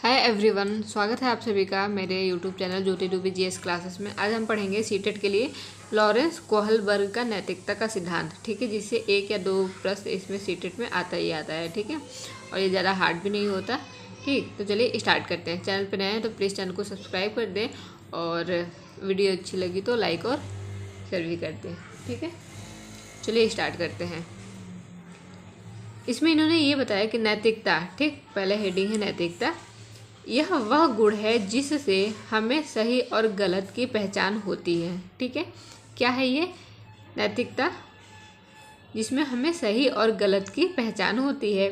Hi everyone, स्वागत है आप सभी का मेरे यूट्यूब चैनल ज्योति डूबी जीएस क्लासेस में। आज हम पढ़ेंगे सीटेट के लिए लॉरेंस कोहलबर्ग का नैतिकता का सिद्धांत। ठीक है, जिससे एक या दो प्रश्न इसमें सीटेट में आता ही आता है। ठीक है, और ये ज़्यादा हार्ड भी नहीं होता। ठीक, तो चलिए स्टार्ट करते हैं। चैनल पर नए हैं तो प्लीज़ चैनल को सब्सक्राइब कर दें और वीडियो अच्छी लगी तो लाइक और शेयर भी कर दें। ठीक है, चलिए स्टार्ट करते हैं। इसमें इन्होंने ये बताया कि नैतिकता, ठीक, पहले हेडिंग है नैतिकता, यह वह गुण है जिससे हमें सही और गलत की पहचान होती है। ठीक है, क्या है ये नैतिकता? जिसमें हमें सही और गलत की पहचान होती है।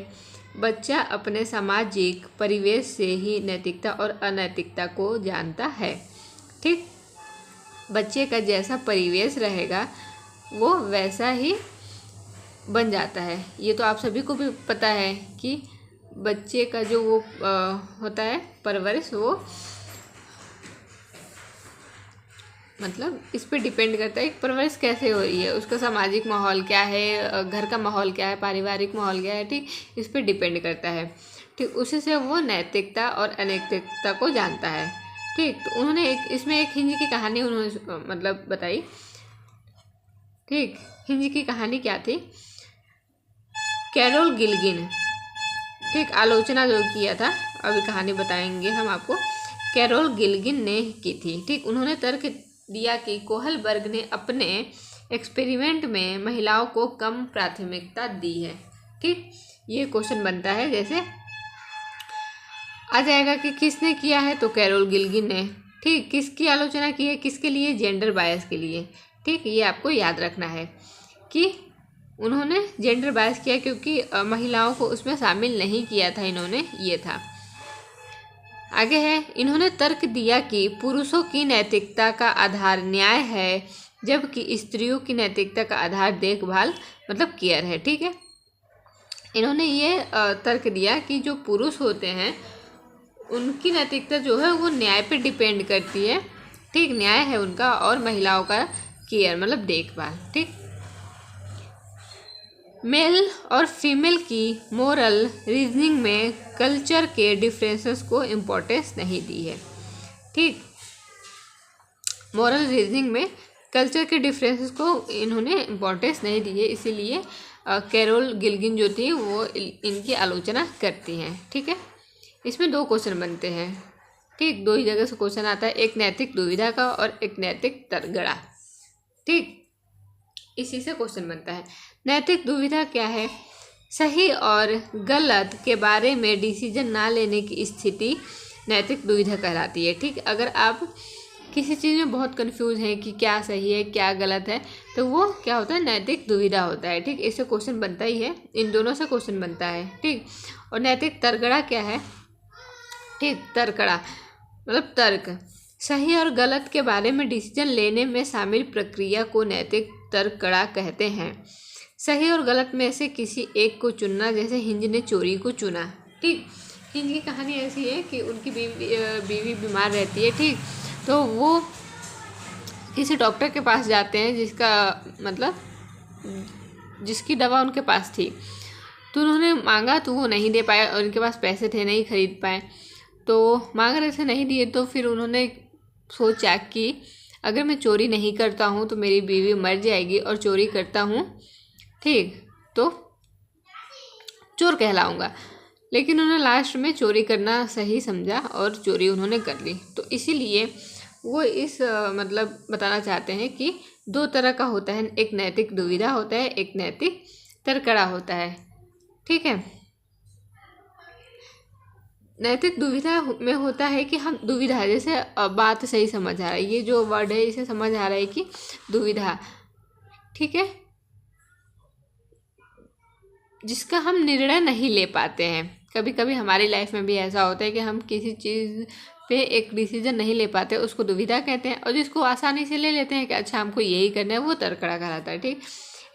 बच्चा अपने सामाजिक परिवेश से ही नैतिकता और अनैतिकता को जानता है। ठीक, बच्चे का जैसा परिवेश रहेगा वो वैसा ही बन जाता है। ये तो आप सभी को भी पता है कि बच्चे का जो वो होता है परवरिश, वो मतलब इस पे डिपेंड करता है कि परवरिश कैसे हो रही है, उसका सामाजिक माहौल क्या है, घर का माहौल क्या है, पारिवारिक माहौल क्या है। ठीक, इस पे डिपेंड करता है। ठीक, उसी से वो नैतिकता और अनैतिकता को जानता है। ठीक, तो उन्होंने इसमें एक हिंज की कहानी उन्होंने मतलब बताई। ठीक, हिंज की कहानी क्या थी? कैरोल गिल्गिन, ठीक, आलोचना जो किया था, अभी कहानी बताएंगे हम आपको, कैरोल गिल्गिन ने की थी। ठीक, उन्होंने तर्क दिया कि कोहलबर्ग ने अपने एक्सपेरिमेंट में महिलाओं को कम प्राथमिकता दी है। ठीक, ये क्वेश्चन बनता है, जैसे आ जाएगा कि किसने किया है, तो कैरोल गिल्गिन ने। ठीक, किसकी आलोचना की है, किसके लिए? जेंडर बायस के लिए। ठीक, ये आपको याद रखना है कि उन्होंने जेंडर बायस किया क्योंकि महिलाओं को उसमें शामिल नहीं किया था इन्होंने, ये था। आगे है, इन्होंने तर्क दिया कि पुरुषों की नैतिकता का आधार न्याय है, जबकि स्त्रियों की नैतिकता का आधार देखभाल मतलब केयर है। ठीक है, इन्होंने ये तर्क दिया कि जो पुरुष होते हैं उनकी नैतिकता जो है वो न्याय पे डिपेंड करती है। ठीक, न्याय है उनका, और महिलाओं का केयर मतलब देखभाल। ठीक, मेल और फीमेल की मोरल रीजनिंग में कल्चर के डिफरेंसेस को इम्पोर्टेंस नहीं दी है। ठीक, मोरल रीजनिंग में कल्चर के डिफरेंसेस को इन्होंने इम्पोर्टेंस नहीं दी है, इसीलिए कैरोल गिल्गिन जो थी वो इनकी आलोचना करती हैं। ठीक है, इसमें दो क्वेश्चन बनते हैं। ठीक, दो ही जगह से क्वेश्चन आता है, एक नैतिक दुविधा का और एक नैतिक तरगड़ा। ठीक, इसी से क्वेश्चन बनता है। नैतिक दुविधा क्या है? सही और गलत के बारे में डिसीजन ना लेने की स्थिति नैतिक दुविधा कहलाती है। ठीक, अगर आप किसी चीज़ में बहुत कंफ्यूज हैं कि क्या सही है क्या गलत है, तो वो क्या होता है? नैतिक दुविधा होता है। ठीक, इससे क्वेश्चन बनता ही है, इन दोनों से क्वेश्चन बनता है। ठीक, और नैतिक तरगड़ा क्या है? ठीक, तरकड़ा मतलब तर्क, सही और गलत के बारे में डिसीजन लेने में शामिल प्रक्रिया को नैतिक तरकड़ा कहते हैं। सही और गलत में से किसी एक को चुनना, जैसे हिंज ने चोरी को चुना। ठीक, हिंज की कहानी ऐसी है कि उनकी बीवी बीमार रहती है। ठीक, तो वो किसी डॉक्टर के पास जाते हैं जिसका मतलब जिसकी दवा उनके पास थी, तो उन्होंने मांगा तो वो नहीं दे पाए, और उनके पास पैसे थे नहीं खरीद पाए, तो मांग रहे थे नहीं दिए, तो फिर उन्होंने सोचा कि अगर मैं चोरी नहीं करता हूँ तो मेरी बीवी मर जाएगी, और चोरी करता हूँ ठीक तो चोर कहलाऊँगा। लेकिन उन्होंने लास्ट में चोरी करना सही समझा और चोरी उन्होंने कर ली। तो इसीलिए वो इस मतलब बताना चाहते हैं कि दो तरह का होता है, एक नैतिक दुविधा होता है, एक नैतिक तरकड़ा होता है। ठीक है, नैतिक दुविधा में होता है कि हम दुविधा, जैसे बात सही समझ आ रहा है, ये जो वर्ड है इसे समझ आ रहा है कि दुविधा, ठीक है, जिसका हम निर्णय नहीं ले पाते हैं। कभी कभी हमारी लाइफ में भी ऐसा होता है कि हम किसी चीज़ पे एक डिसीजन नहीं ले पाते, उसको दुविधा कहते हैं, और जिसको आसानी से ले लेते हैं कि अच्छा हमको यही करना है, वो तरकड़ा कहलाता है। ठीक,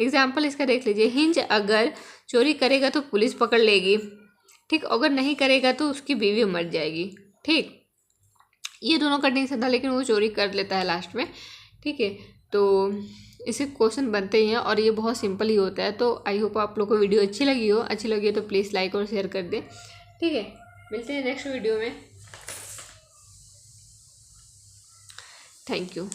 एग्जाम्पल इसका देख लीजिए, हिंज अगर चोरी करेगा तो पुलिस पकड़ लेगी। ठीक, अगर नहीं करेगा तो उसकी बीवी मर जाएगी। ठीक, ये दोनों कंडीशन था, लेकिन वो चोरी कर लेता है लास्ट में। ठीक है, तो इसे क्वेश्चन बनते ही हैं, और ये बहुत सिंपल ही होता है। तो आई होप आप लोग को वीडियो अच्छी लगी हो तो प्लीज़ लाइक और शेयर कर दें। ठीक है, मिलते हैं नेक्स्ट वीडियो में। Thank you.